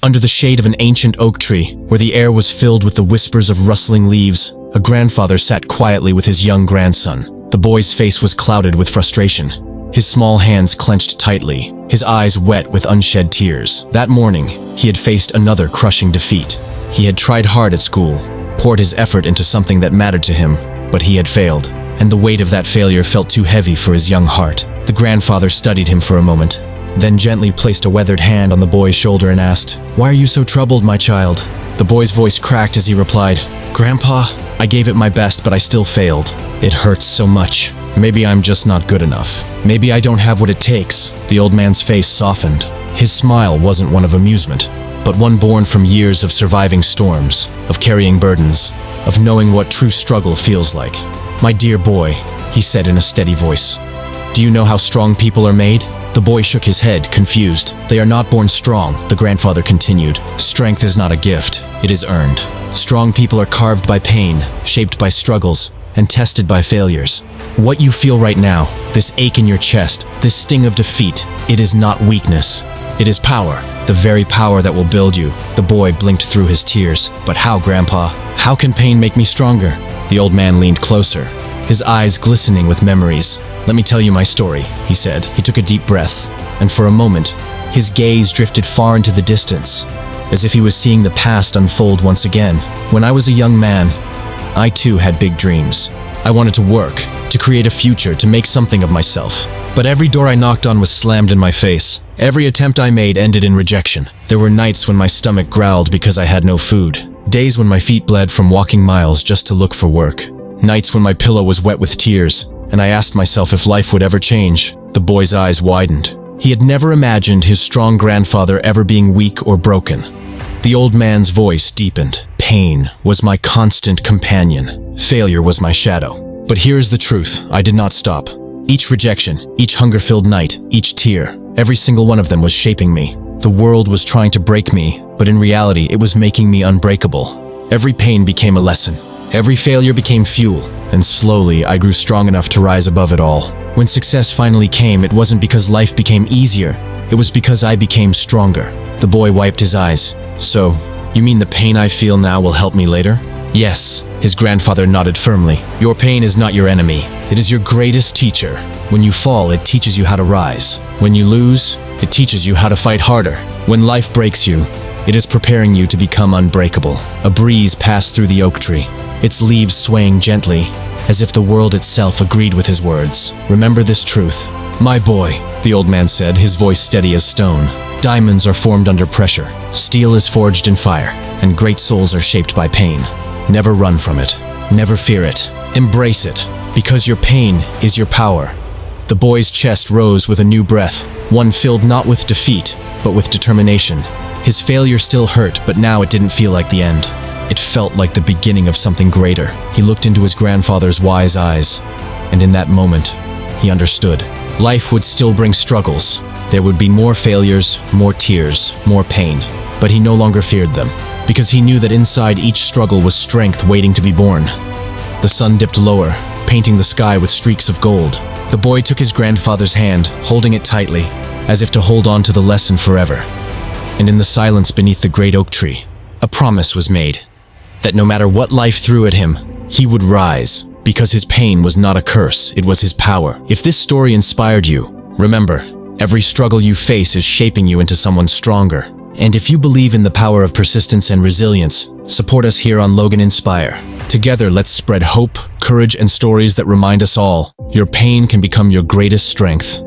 Under the shade of an ancient oak tree, where the air was filled with the whispers of rustling leaves, a grandfather sat quietly with his young grandson. The boy's face was clouded with frustration. His small hands clenched tightly, his eyes wet with unshed tears. That morning, he had faced another crushing defeat. He had tried hard at school, poured his effort into something that mattered to him, but he had failed, and the weight of that failure felt too heavy for his young heart. The grandfather studied him for a moment, then gently placed a weathered hand on the boy's shoulder and asked, "Why are you so troubled, my child?" The boy's voice cracked as he replied, "Grandpa, I gave it my best, but I still failed. It hurts so much. Maybe I'm just not good enough. Maybe I don't have what it takes." The old man's face softened. His smile wasn't one of amusement, but one born from years of surviving storms, of carrying burdens, of knowing what true struggle feels like. "My dear boy," he said in a steady voice, "do you know how strong people are made?" The boy shook his head, confused. "They are not born strong," the grandfather continued. "Strength is not a gift, it is earned. Strong people are carved by pain, shaped by struggles, and tested by failures. What you feel right now, this ache in your chest, this sting of defeat, it is not weakness. It is power, the very power that will build you." The boy blinked through his tears. "But how, Grandpa? How can pain make me stronger?" The old man leaned closer, his eyes glistening with memories. "Let me tell you my story," he said. He took a deep breath, and for a moment, his gaze drifted far into the distance, as if he was seeing the past unfold once again. "When I was a young man, I too had big dreams. I wanted to work, to create a future, to make something of myself. But every door I knocked on was slammed in my face. Every attempt I made ended in rejection. There were nights when my stomach growled because I had no food. Days when my feet bled from walking miles just to look for work. Nights when my pillow was wet with tears, and I asked myself if life would ever change." The boy's eyes widened. He had never imagined his strong grandfather ever being weak or broken. The old man's voice deepened. "Pain was my constant companion. Failure was my shadow. But here's the truth, I did not stop. Each rejection, each hunger-filled night, each tear, every single one of them was shaping me. The world was trying to break me, but in reality it was making me unbreakable. Every pain became a lesson. Every failure became fuel, and slowly I grew strong enough to rise above it all. When success finally came, it wasn't because life became easier, it was because I became stronger." The boy wiped his eyes. "So, you mean the pain I feel now will help me later?" "Yes," his grandfather nodded firmly. "Your pain is not your enemy, it is your greatest teacher. When you fall, it teaches you how to rise. When you lose, it teaches you how to fight harder. When life breaks you, it is preparing you to become unbreakable." A breeze passed through the oak tree, its leaves swaying gently, as if the world itself agreed with his words. "Remember this truth, my boy," the old man said, his voice steady as stone. "Diamonds are formed under pressure, steel is forged in fire, and great souls are shaped by pain. Never run from it, never fear it, embrace it, because your pain is your power." The boy's chest rose with a new breath, one filled not with defeat, but with determination. His failure still hurt, but now it didn't feel like the end. It felt like the beginning of something greater. He looked into his grandfather's wise eyes, and in that moment, he understood. Life would still bring struggles. There would be more failures, more tears, more pain. But he no longer feared them, because he knew that inside each struggle was strength waiting to be born. The sun dipped lower, painting the sky with streaks of gold. The boy took his grandfather's hand, holding it tightly, as if to hold on to the lesson forever. And in the silence beneath the great oak tree, a promise was made. That no matter what life threw at him, he would rise, because his pain was not a curse, it was his power. If this story inspired you, remember, every struggle you face is shaping you into someone stronger. And if you believe in the power of persistence and resilience, support us here on Logan Inspire. Together, let's spread hope, courage, and stories that remind us all, your pain can become your greatest strength.